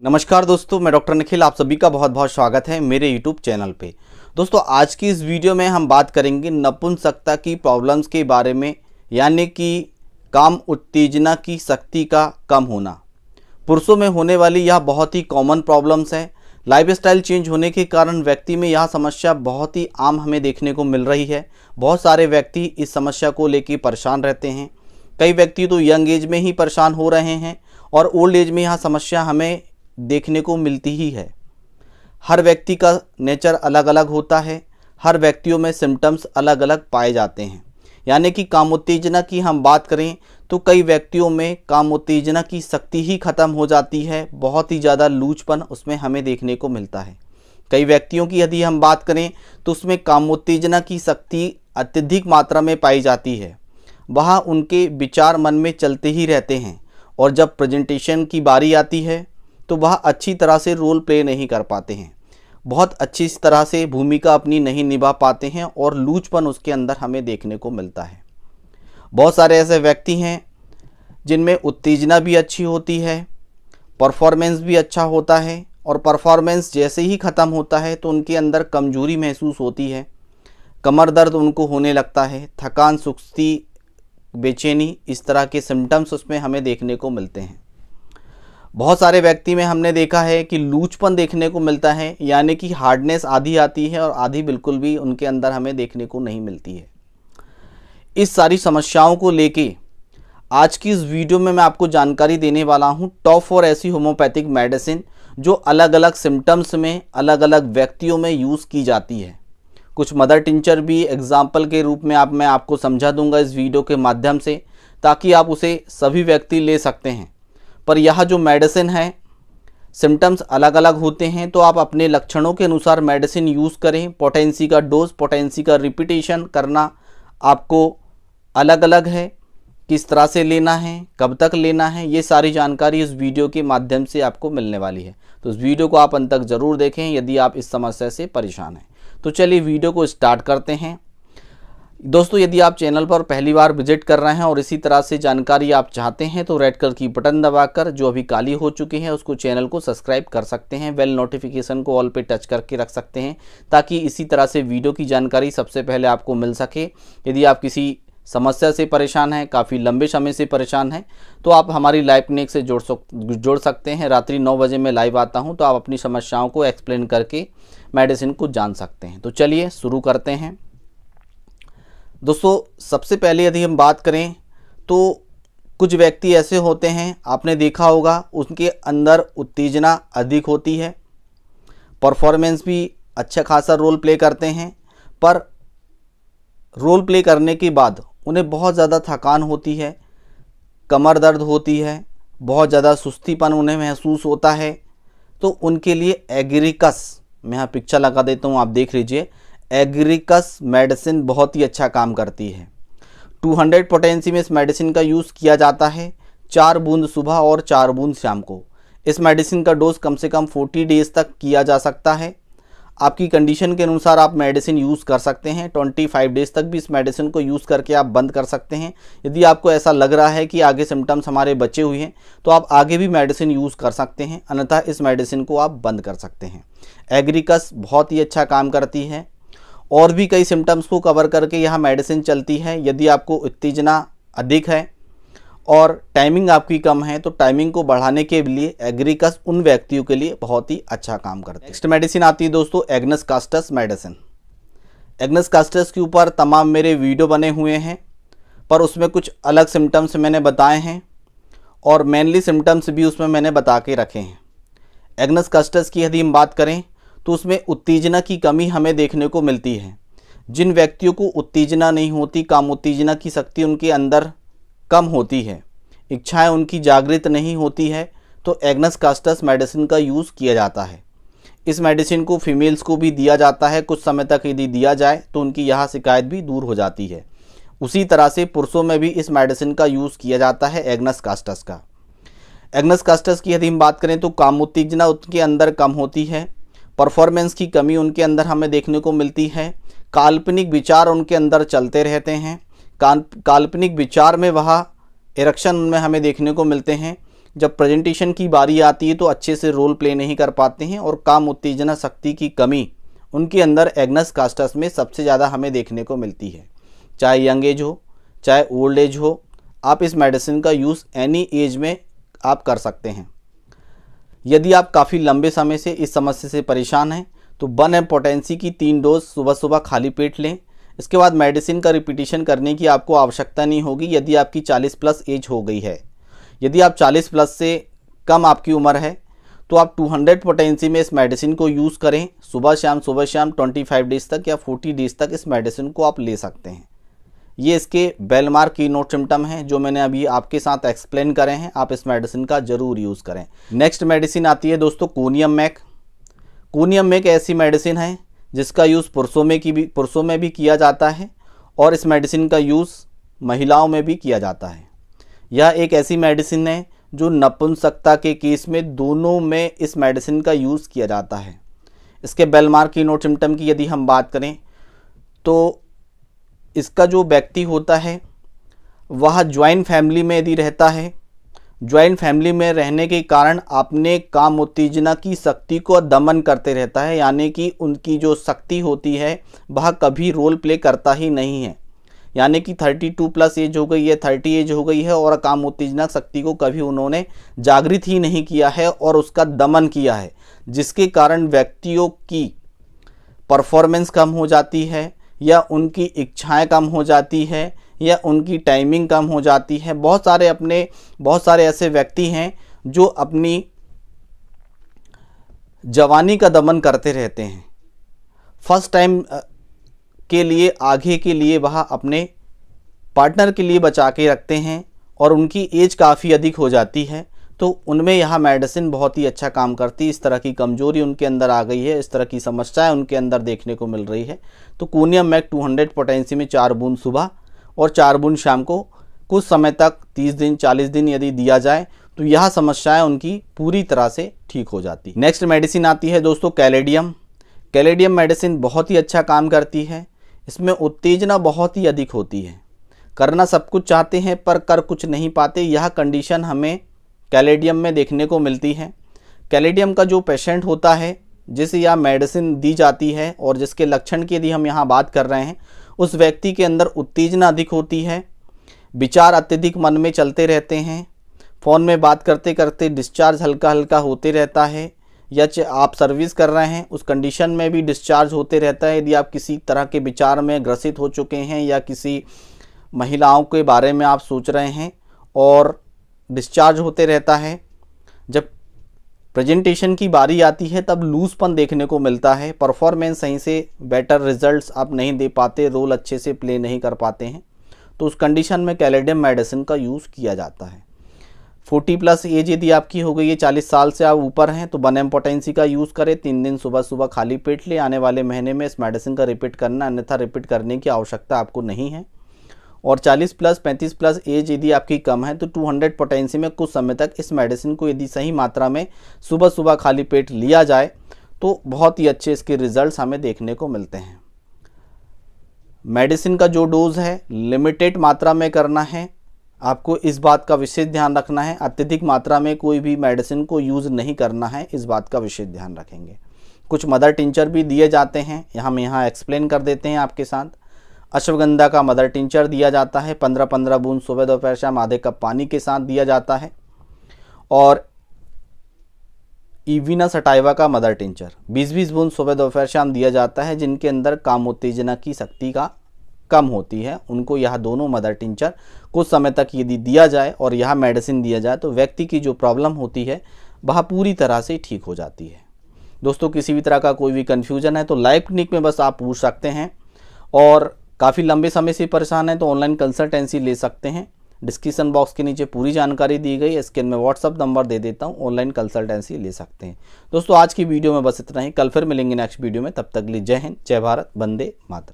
नमस्कार दोस्तों, मैं डॉक्टर निखिल। आप सभी का बहुत बहुत स्वागत है मेरे यूट्यूब चैनल पे। दोस्तों, आज की इस वीडियो में हम बात करेंगे नपुंसकता की प्रॉब्लम्स के बारे में, यानी कि काम उत्तेजना की शक्ति का कम होना। पुरुषों में होने वाली यह बहुत ही कॉमन प्रॉब्लम्स है। लाइफस्टाइल चेंज होने के कारण व्यक्ति में यह समस्या बहुत ही आम हमें देखने को मिल रही है। बहुत सारे व्यक्ति इस समस्या को लेकर परेशान रहते हैं। कई व्यक्ति तो यंग एज में ही परेशान हो रहे हैं और ओल्ड एज में यह समस्या हमें देखने को मिलती ही है। हर व्यक्ति का नेचर अलग अलग होता है। हर व्यक्तियों में सिम्टम्स अलग अलग पाए जाते हैं। यानी कि कामोत्तेजना की हम बात करें तो कई व्यक्तियों में कामोत्तेजना की शक्ति ही ख़त्म हो जाती है। बहुत ही ज़्यादा लूचपन उसमें हमें देखने को मिलता है। कई व्यक्तियों की यदि हम बात करें तो उसमें कामोत्तेजना की शक्ति अत्यधिक मात्रा में पाई जाती है। वह उनके विचार मन में चलते ही रहते हैं और जब प्रेजेंटेशन की बारी आती है तो वह अच्छी तरह से रोल प्ले नहीं कर पाते हैं, बहुत अच्छी तरह से भूमिका अपनी नहीं निभा पाते हैं और लूचपन उसके अंदर हमें देखने को मिलता है। बहुत सारे ऐसे व्यक्ति हैं जिनमें उत्तेजना भी अच्छी होती है, परफॉर्मेंस भी अच्छा होता है और परफॉर्मेंस जैसे ही ख़त्म होता है तो उनके अंदर कमजोरी महसूस होती है। कमर दर्द उनको होने लगता है, थकान, सुस्ती, बेचैनी, इस तरह के सिम्टम्स उसमें हमें देखने को मिलते हैं। बहुत सारे व्यक्ति में हमने देखा है कि लूचपन देखने को मिलता है, यानी कि हार्डनेस आधी आती है और आधी बिल्कुल भी उनके अंदर हमें देखने को नहीं मिलती है। इस सारी समस्याओं को लेके आज की इस वीडियो में मैं आपको जानकारी देने वाला हूं टॉप 4 ऐसी होम्योपैथिक मेडिसिन जो अलग अलग सिम्टम्स में अलग अलग व्यक्तियों में यूज़ की जाती है। कुछ मदर टिंचर भी एग्जाम्पल के रूप में मैं आपको समझा दूंगा इस वीडियो के माध्यम से, ताकि आप उसे सभी व्यक्ति ले सकते हैं। पर यह जो मेडिसिन है, सिम्टम्स अलग अलग होते हैं, तो आप अपने लक्षणों के अनुसार मेडिसिन यूज़ करें। पोटेंसी का डोज, पोटेंसी का रिपीटेशन करना आपको अलग अलग है। किस तरह से लेना है, कब तक लेना है, ये सारी जानकारी इस वीडियो के माध्यम से आपको मिलने वाली है। तो इस वीडियो को आप अंत तक ज़रूर देखें यदि आप इस समस्या से परेशान हैं। तो चलिए वीडियो को स्टार्ट करते हैं। दोस्तों, यदि आप चैनल पर पहली बार विजिट कर रहे हैं और इसी तरह से जानकारी आप चाहते हैं तो रेड कलर की बटन दबाकर जो अभी काली हो चुकी है उसको चैनल को सब्सक्राइब कर सकते हैं। बेल नोटिफिकेशन को ऑल पे टच करके रख सकते हैं ताकि इसी तरह से वीडियो की जानकारी सबसे पहले आपको मिल सके। यदि आप किसी समस्या से परेशान हैं, काफ़ी लंबे समय से परेशान हैं, तो आप हमारी लाइव क्लिनिक से जुड़ सकते हैं। रात्रि 9 बजे मैं लाइव आता हूँ, तो आप अपनी समस्याओं को एक्सप्लेन करके मेडिसिन को जान सकते हैं। तो चलिए शुरू करते हैं। दोस्तों, सबसे पहले यदि हम बात करें तो कुछ व्यक्ति ऐसे होते हैं, आपने देखा होगा, उनके अंदर उत्तेजना अधिक होती है, परफॉर्मेंस भी अच्छा खासा रोल प्ले करते हैं, पर रोल प्ले करने के बाद उन्हें बहुत ज़्यादा थकान होती है, कमर दर्द होती है, बहुत ज़्यादा सुस्तीपन उन्हें महसूस होता है। तो उनके लिए एग्रीकस, मैं यहाँ पिक्चर लगा देता हूँ, आप देख लीजिए। एग्रीकस मेडिसिन बहुत ही अच्छा काम करती है। 200 पोटेंसी में इस मेडिसिन का यूज़ किया जाता है। 4 बूंद सुबह और 4 बूंद शाम को। इस मेडिसिन का डोज कम से कम 40 डेज़ तक किया जा सकता है। आपकी कंडीशन के अनुसार आप मेडिसिन यूज़ कर सकते हैं। 25 डेज़ तक भी इस मेडिसिन को यूज़ करके आप बंद कर सकते हैं। यदि आपको ऐसा लग रहा है कि आगे सिम्टम्स हमारे बचे हुए हैं तो आप आगे भी मेडिसिन यूज़ कर सकते हैं, अन्यथा इस मेडिसिन को आप बंद कर सकते हैं। एग्रीकस बहुत ही अच्छा काम करती है और भी कई सिम्टम्स को कवर करके यह मेडिसिन चलती है। यदि आपको उत्तेजना अधिक है और टाइमिंग आपकी कम है तो टाइमिंग को बढ़ाने के लिए एग्रीकस उन व्यक्तियों के लिए बहुत ही अच्छा काम करता है। नेक्स्ट मेडिसिन आती है दोस्तों agnus castus medicine. Agnus castus के ऊपर तमाम मेरे वीडियो बने हुए हैं, पर उसमें कुछ अलग सिम्टम्स मैंने बताए हैं और मेनली सिम्टम्स भी उसमें मैंने बता के रखे हैं। एग्नस कास्टस की यदि हम बात करें तो उसमें उत्तेजना की कमी हमें देखने को मिलती है। जिन व्यक्तियों को उत्तेजना नहीं होती, काम उत्तेजना की शक्ति उनके अंदर कम होती है, इच्छाएं उनकी जागृत नहीं होती है, तो एग्नस कास्टस मेडिसिन का यूज़ किया जाता है। इस मेडिसिन को फीमेल्स को भी दिया जाता है। कुछ समय तक यदि दिया जाए तो उनकी यह शिकायत भी दूर हो जाती है। उसी तरह से पुरुषों में भी इस मेडिसिन का यूज़ किया जाता है एग्नस कास्टस का। एग्नस कास्टस की यदि हम बात करें तो काम उत्तेजना उनके अंदर कम होती है, परफॉर्मेंस की कमी उनके अंदर हमें देखने को मिलती है, काल्पनिक विचार उनके अंदर चलते रहते हैं, काल्पनिक विचार में वह इरेक्शन उनमें हमें देखने को मिलते हैं, जब प्रेजेंटेशन की बारी आती है तो अच्छे से रोल प्ले नहीं कर पाते हैं और काम उत्तेजना शक्ति की कमी उनके अंदर एग्नस कास्टस में सबसे ज़्यादा हमें देखने को मिलती है। चाहे यंग एज हो चाहे ओल्ड एज हो, आप इस मेडिसिन का यूज़ एनी एज में आप कर सकते हैं। यदि आप काफ़ी लंबे समय से इस समस्या से परेशान हैं तो 1 पोटेंसी की 3 डोज सुबह सुबह खाली पेट लें। इसके बाद मेडिसिन का रिपीटिशन करने की आपको आवश्यकता नहीं होगी यदि आपकी 40+ एज हो गई है। यदि आप 40+ से कम आपकी उम्र है तो आप 200 पोटेंसी में इस मेडिसिन को यूज़ करें। सुबह शाम 25 डेज तक या 40 डेज तक इस मेडिसिन को आप ले सकते हैं। ये इसके बेलमार की नोट सिम्टम हैं जो मैंने अभी आपके साथ एक्सप्लेन करे हैं। आप इस मेडिसिन का ज़रूर यूज़ करें। नेक्स्ट मेडिसिन आती है दोस्तों कोनियम मैक। कोनियम मैक ऐसी मेडिसिन है जिसका यूज़ पुरुषों में भी किया जाता है और इस मेडिसिन का यूज़ महिलाओं में भी किया जाता है। यह एक ऐसी मेडिसिन है जो नपुंसकता के केस में दोनों में इस मेडिसिन का यूज़ किया जाता है। इसके बेलमार की नोट सिम्टम की यदि हम बात करें तो इसका जो व्यक्ति होता है वह ज्वाइंट फैमिली में यदि रहता है, ज्वाइंट फैमिली में रहने के कारण अपने काम उत्तेजना की शक्ति को दमन करते रहता है, यानी कि उनकी जो शक्ति होती है वह कभी रोल प्ले करता ही नहीं है। यानी कि 32+ एज हो गई है, 30 एज हो गई है और काम उत्तेजना शक्ति को कभी उन्होंने जागृत ही नहीं किया है और उसका दमन किया है, जिसके कारण व्यक्तियों की परफॉर्मेंस कम हो जाती है या उनकी इच्छाएं कम हो जाती है या उनकी टाइमिंग कम हो जाती है। बहुत सारे ऐसे व्यक्ति हैं जो अपनी जवानी का दमन करते रहते हैं। फर्स्ट टाइम के लिए आगे के लिए वह अपने पार्टनर के लिए बचा के रखते हैं और उनकी एज काफ़ी अधिक हो जाती है तो उनमें यह मेडिसिन बहुत ही अच्छा काम करती है। इस तरह की कमजोरी उनके अंदर आ गई है, इस तरह की समस्याएं उनके अंदर देखने को मिल रही है तो कोनियम मैक 200 पोटेंसी में 4 बूंद सुबह और 4 बूंद शाम को कुछ समय तक 30 दिन 40 दिन यदि दिया जाए तो यह समस्याएं उनकी पूरी तरह से ठीक हो जाती। नेक्स्ट मेडिसिन आती है दोस्तों कैलेडियम। कैलेडियम मेडिसिन बहुत ही अच्छा काम करती है। इसमें उत्तेजना बहुत ही अधिक होती है, करना सब कुछ चाहते हैं पर कर कुछ नहीं पाते। यह कंडीशन हमें कैलेडियम में देखने को मिलती है। कैलेडियम का जो पेशेंट होता है जिसे यह मेडिसिन दी जाती है और जिसके लक्षण की यदि हम यहाँ बात कर रहे हैं, उस व्यक्ति के अंदर उत्तेजना अधिक होती है, विचार अत्यधिक मन में चलते रहते हैं, फ़ोन में बात करते करते डिस्चार्ज हल्का हल्का होते रहता है या आप सर्विस कर रहे हैं उस कंडीशन में भी डिस्चार्ज होते रहता है। यदि आप किसी तरह के विचार में ग्रसित हो चुके हैं या किसी महिलाओं के बारे में आप सोच रहे हैं और डिस्चार्ज होते रहता है, जब प्रेजेंटेशन की बारी आती है तब लूजपन देखने को मिलता है, परफॉर्मेंस सही से बेटर रिजल्ट्स आप नहीं दे पाते, रोल अच्छे से प्ले नहीं कर पाते हैं, तो उस कंडीशन में कैलेडियम मेडिसिन का यूज़ किया जाता है। 40+ एज यदि आपकी हो गई है, 40 साल से आप ऊपर हैं तो 1 पोटेंसी का यूज़ करें। 3 दिन सुबह सुबह खाली पेट ले। आने वाले महीने में इस मेडिसिन का रिपीट करना, अन्यथा रिपीट करने की आवश्यकता आपको नहीं है। और 40+ 35+ एज यदि आपकी कम है तो 200 पोटेंसी में कुछ समय तक इस मेडिसिन को यदि सही मात्रा में सुबह सुबह खाली पेट लिया जाए तो बहुत ही अच्छे इसके रिजल्ट्स हमें देखने को मिलते हैं। मेडिसिन का जो डोज है लिमिटेड मात्रा में करना है, आपको इस बात का विशेष ध्यान रखना है। अत्यधिक मात्रा में कोई भी मेडिसिन को यूज़ नहीं करना है, इस बात का विशेष ध्यान रखेंगे। कुछ मदर टिंचर भी दिए जाते हैं, हम यहाँ एक्सप्लेन कर देते हैं आपके साथ। अश्वगंधा का मदर टिंचर दिया जाता है, 15-15 बूंद सुबह दोपहर शाम आधे कप पानी के साथ दिया जाता है। और इविना सटाइवा का मदर टिंचर 20-20 बूंद सुबह दोपहर शाम दिया जाता है। जिनके अंदर काम उत्तेजना की शक्ति का कम होती है उनको यह दोनों मदर टिंचर कुछ समय तक यदि दिया जाए और यह मेडिसिन दिया जाए तो व्यक्ति की जो प्रॉब्लम होती है वह पूरी तरह से ठीक हो जाती है। दोस्तों किसी भी तरह का कोई भी कन्फ्यूजन है तो लाइव क्लिनिक में बस आप पूछ सकते हैं, और काफ़ी लंबे समय से परेशान है तो ऑनलाइन कंसल्टेंसी ले सकते हैं। डिस्क्रिप्शन बॉक्स के नीचे पूरी जानकारी दी गई है, स्क्रीन में व्हाट्सअप नंबर दे देता हूं, ऑनलाइन कंसल्टेंसी ले सकते हैं। दोस्तों आज की वीडियो में बस इतना ही, कल फिर मिलेंगे नेक्स्ट वीडियो में, तब तक के लिए जय हिंद, जय भारत, वंदे मातरम।